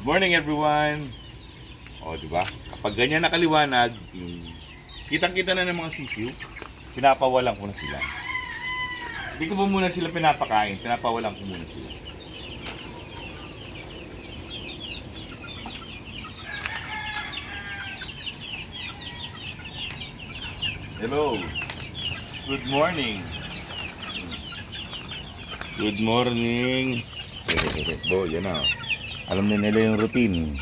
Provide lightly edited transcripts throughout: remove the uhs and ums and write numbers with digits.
morning everyone! O, diba? Kapag ganyan nakaliwanag, kitang-kita na ng mga sisiw, pinapawalan ko na sila. Hindi ko pa muna sila pinapakain, pinapawalan ko muna sila. Hello! Good morning! Good morning! Bo, yan na. Alam na nila yung routine.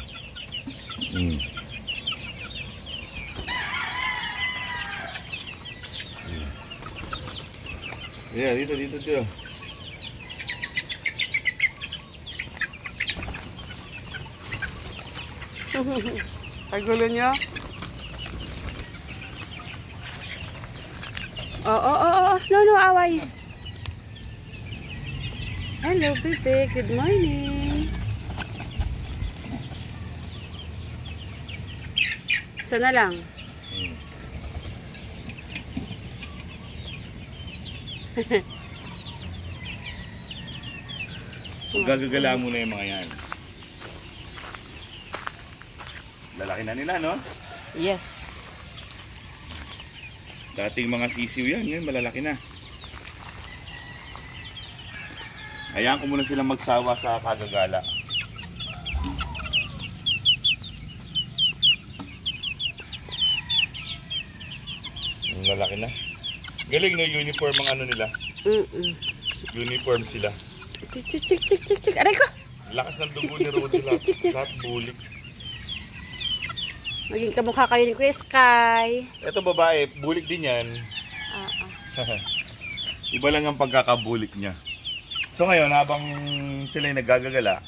Yeah, dito. Pagulo nyo? Oh. No, away. Hello, baby. Good morning. Sana lang. Gagagala mo na yung mga yan. Lalaki na nila, no? Yes. Dating mga sisiw yan, yun, malalaki na. Hayaan ko muna silang magsawa sa kagagala. Ang lalaki na. Galing no, uniform ang ano nila. Uniform sila. Chik. Aray ko! Lakas ng dugo ni Rudy. Lahat bulik. Maging kamukha kayo ni Kuya Sky. Ito babae, bulik din yan. Iba lang ang pagkakabulik niya. So ngayon, habang sila yung nagagagala,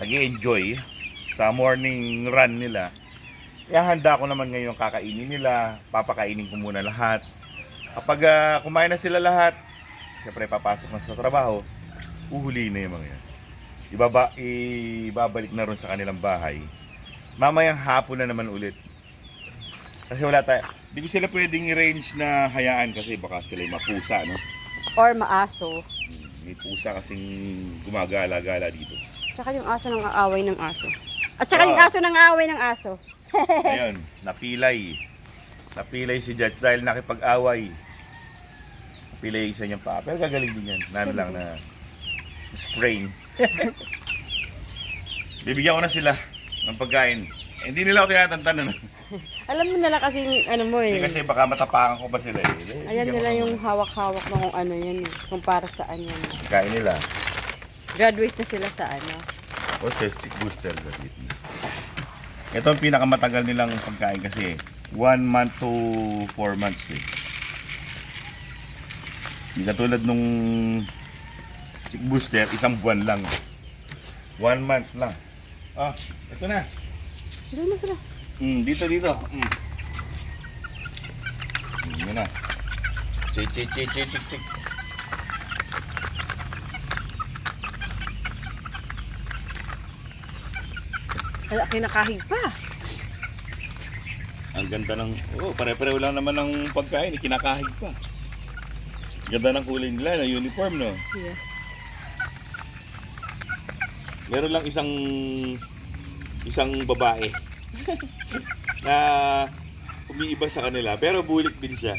nag-i-enjoy sa morning run nila, ihahanda ko naman ngayon yung kakainin nila, papakainin ko muna lahat. Kapag kumain na sila lahat, siyempre papasok na sa trabaho, uhuliin na yung mga yan. Ibabalik na ron sa kanilang bahay. Mamayang hapon na naman ulit. Kasi wala tayo, hindi ko sila pwedeng i-range na hayaan kasi baka sila yung mapusa, no? Or maaso. May pusa kasing gumagala-gala dito. Tsaka yung aso ng aaway ng aso. At tsaka yung aso ng aaway ng aso. Ayun, napilay. Napilay si Judge dahil nakipag-away. Napilay yung isa niyang paa. Pero gagaling din yan. Nano lang na sprain. Bibigyan ko na sila ng pagkain. Hindi nila ako tinatantan. Alam mo nila kasi ano mo eh. Hindi kasi baka matapakan ko ba sila eh. Ayan nila yung hawak-hawak na kung ano yan eh. Kung para saan yan. Kain nila. Graduate na sila sa ano. O cystic booster. Ito ang pinakamatagal nilang pagkain kasi 1 month to 4 months eh. Hindi katulad nung chick booster, isang buwan lang. 1 month lang. Ah, ito na. Doon na sila. Dito. Yun na. Chik. Wala, kinakahig pa. Ang ganda ng, pare-pareho lang naman ng pagkain, kinakahig pa. Ganda ng kulay nila, na uniform, no? Yes. Meron lang isang babae na umiiba sa kanila, pero bulik din siya.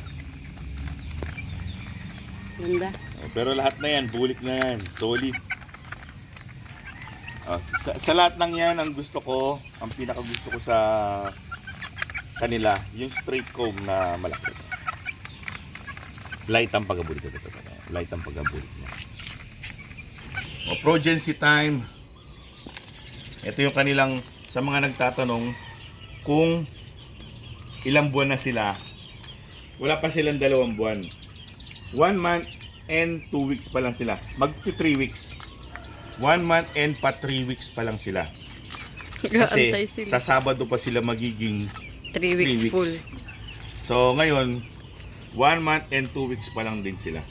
Ganda. Pero lahat na yan, bulik na yan, solid. Sa lahat ng yan, ang pinakagusto ko sa kanila, yung straight comb na malaki. Light ang pagkabulik ito. Light ang pagkabulik niya. Progency time. Ito yung kanilang, sa mga nagtatanong kung ilang buwan na sila, wala pa silang 2 buwan. 1 month and 2 weeks pa lang sila. Mag-3 weeks. 1 month and 3 weeks pa lang sila. Kasi sa Sabado pa sila magiging 3 weeks full. So ngayon, 1 month and 2 weeks pa lang din sila.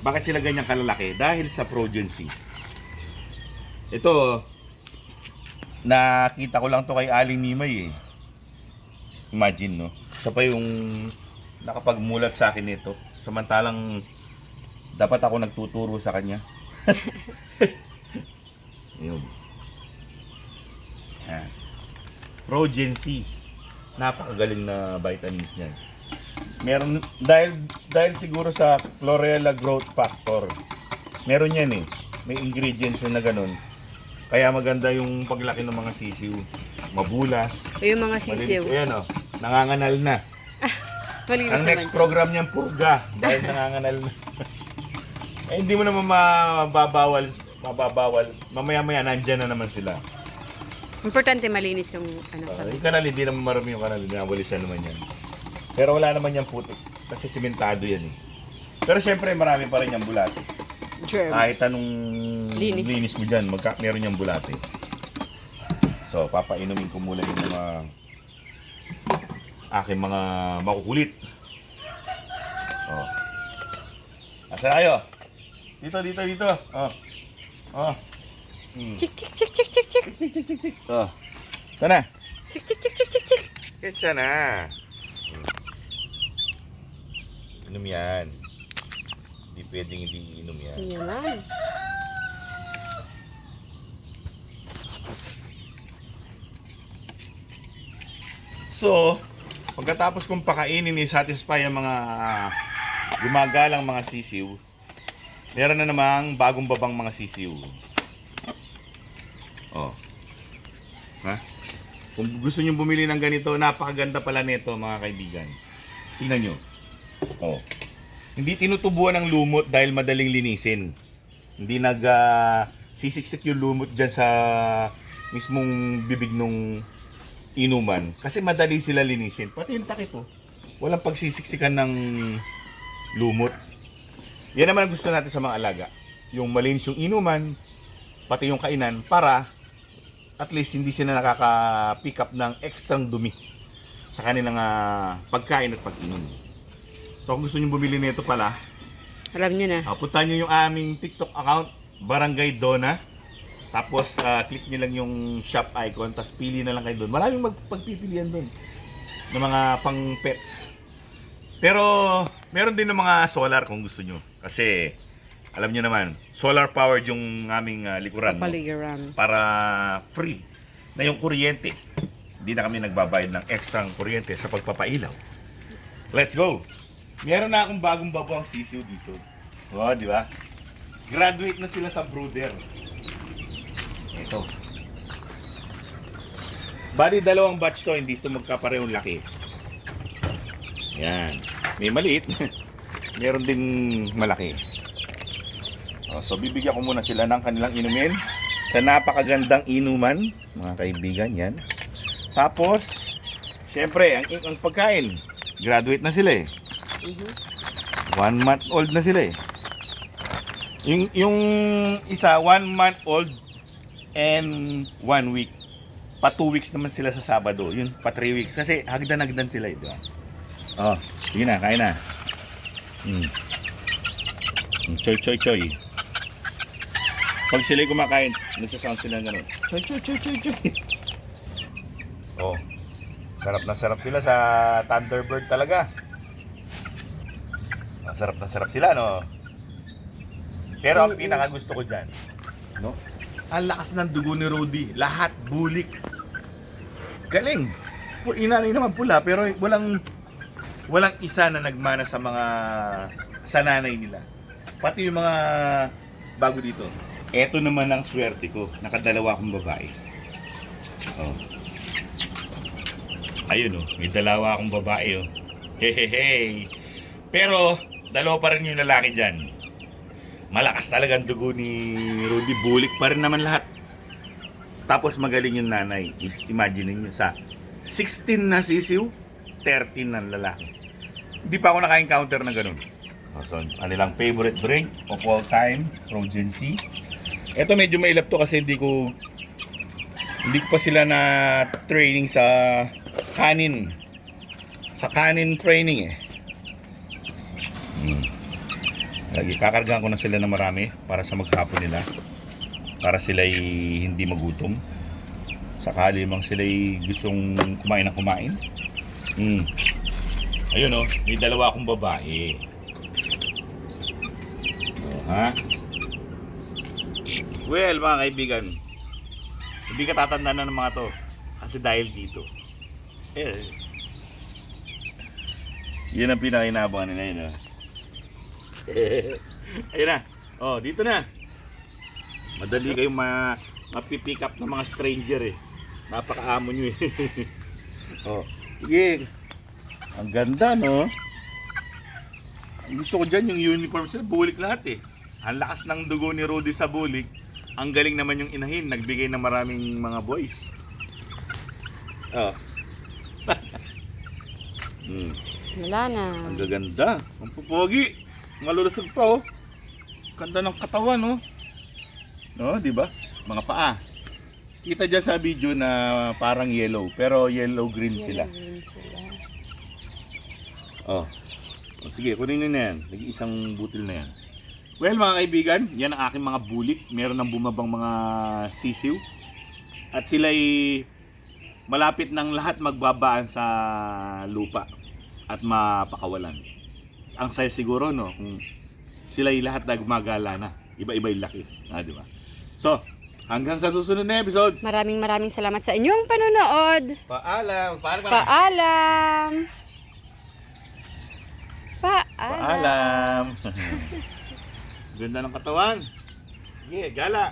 Bakit sila ganyan kalalaki? Dahil sa progency. Ito, nakita ko lang to kay Aling Mimay eh. Imagine, no? Siya pa yung nakapagmulat sa akin nito. Samantalang dapat ako nagtuturo sa kanya. Ayun. Yan. Progen-C. Napakagaling na vitamins niyan. Meron, dahil siguro sa Chlorella growth factor. Meron yan eh. May ingredients na ganun. Kaya maganda yung paglaki ng mga sisiw. Mabulas. O yung mga sisiw. Malinis. Ayan nanganganal na. Malinis Ang next program niyan, purga. Dahil nanganganal na. Eh, hindi mo naman mababawal. Mamaya-maya, nandyan na naman sila. Importante malinis yung Yung kanal, hindi naman marami yung kanal. Nawalisan naman yan. Pero wala naman yung putik. Kasi simentado yan eh. Pero syempre, marami pa rin yung bulate. germs. Kahit anong Linis. linis mo dyan, meron yung bulate. So, papainumin ko muna yung mga aking mga makukulit. Oh. Asa na kayo? Dito. Oh. Chik, chik, chik, chik, chik, chik. Chik. Oh. Ito na. Chik, chik, chik, chik, chik, chik. Ketsa na. Inom yan. Hindi pwedeng hindi inom yan. Yan lang. So, pagkatapos kong pakainin ni satisfy ang mga gumagalang mga sisiw, meron na namang bagong babang mga sisiw. Oh. Ha? Kung gusto niyo bumili ng ganito, napakaganda pala nito mga kaibigan. Tingnan nyo. Oh. Hindi tinutubuan ng lumot dahil madaling linisin. Hindi sisiksik yung lumot dyan sa mismong bibig nung inuman. Kasi madali sila linisin. Pati yung takip oh. Walang pagsisiksikan ng lumot. Yan naman ang gusto natin sa mga alaga. Yung malinis yung inuman, pati yung kainan, para at least hindi sila nakaka-pick up ng extrang dumi sa kanilang pagkain at pag-inom. So kung gusto nyo bumili nito pala, Alam niyo na. puntahan nyo yung aming TikTok account, Barangay Donna. Tapos click nyo lang yung shop icon, tapos pili na lang kayo doon. Maraming pagpipilian doon ng mga pang pets. Pero meron din ng mga solar kung gusto nyo. Kasi alam nyo naman, solar powered yung aming likuran. No? Paligaran. Para free na yung kuryente. Hindi na kami nagbabayad ng extra kuryente sa pagpapailaw. Let's go! Meron na akong bagong babang sisiw dito. Oh, di ba? Graduate na sila sa brooder. Ito. Bali, dalawang batch to, hindi ito magkaparehong laki. Yan. May maliit. Meron din malaki. So, bibigyan ko muna sila ng kanilang inumin sa napakagandang inuman, mga kaibigan, yan. Tapos, syempre, ang pagkain, graduate na sila eh. 1 month old na sila eh. Yung isa, 1 month old and 1 week. Pa 2 weeks naman sila sa Sabado. Yun, pa 3 weeks. Kasi hagdan-hagdan sila eh. Diba? Oh, sige na, kain na. Choy. Pag sila'y kumakain, nagsasound sila ng gano'n. Choy. Oh, sarap na sarap sila sa Thunderbird talaga. Sarap na sarap sila, no? Pero ang pinaka gusto ko dyan, no? Ang lakas ng dugo ni Rudy. Lahat bulik. Galing. Inanay naman pula, pero walang isa na nagmana sa mga sananay nila. Pati yung mga bago dito. Eto naman ang swerte ko. Nakadalawa akong babae. Oh. Ayun oh, may dalawa akong babae oh. Hehehe. Pero dalawa pa rin yung lalaki dyan. Malakas talaga ang dugo ni Rudy. Bulik pa rin naman lahat. Tapos magaling yung nanay. Imagine niyo sa 16 na sisiw, 13 na lalaki. Hindi pa ako naka-encounter na ganun. So, anilang favorite drink of all time, Progen-C. Ito medyo mailap to kasi hindi ko pa sila na training sa kanin. Sa kanin training eh. Lagi kakargahan ko na sila ng marami para sa maghapon nila. Para sila'y hindi magutom. Sakali mang sila'y gustong kumain ng kumain. Ayun oh, may dalawa akong babae. Oh, ha? Well, mga kaibigan, Hindi ka tatandaan ng mga to. Kasi dahil dito. Eh. Yun ang pinakinabangan nila yun. Ayun na. Oh, dito na. Madali kayong mapipick up ng mga stranger eh. Napakaamo nyo eh. Oh, sige. Ang ganda, no? Ang gusto ko dyan, yung uniform sila, bulik lahat eh. Ang lakas ng dugo ni Rudy sa bulik. Ang galing naman yung inahin, nagbigay ng maraming mga boys. Oh. Wala na. Ang gaganda. Ang pupogi. Malulusog pa oh. Ganda ng katawan oh. No, di ba? Mga paa. Kita dyan sa video na parang yellow, pero yellow-green sila. Yellow green sila. Oh. O, sige, kunin nyo na yan. Nag-iisang butil na yan. Well, mga kaibigan, yan ang aking mga bulik. Meron ng bumabang mga sisiw. At sila'y malapit ng lahat magbabaan sa lupa at mapakawalan. Ang saya siguro, no? Kung sila'y lahat nagmagala na. Iba-iba yung laki. Di ba? So, hanggang sa susunod na episode. Maraming salamat sa inyong panonood. Paalam. Paalam. Paalam. Ganda ng katawan. Sige, gala.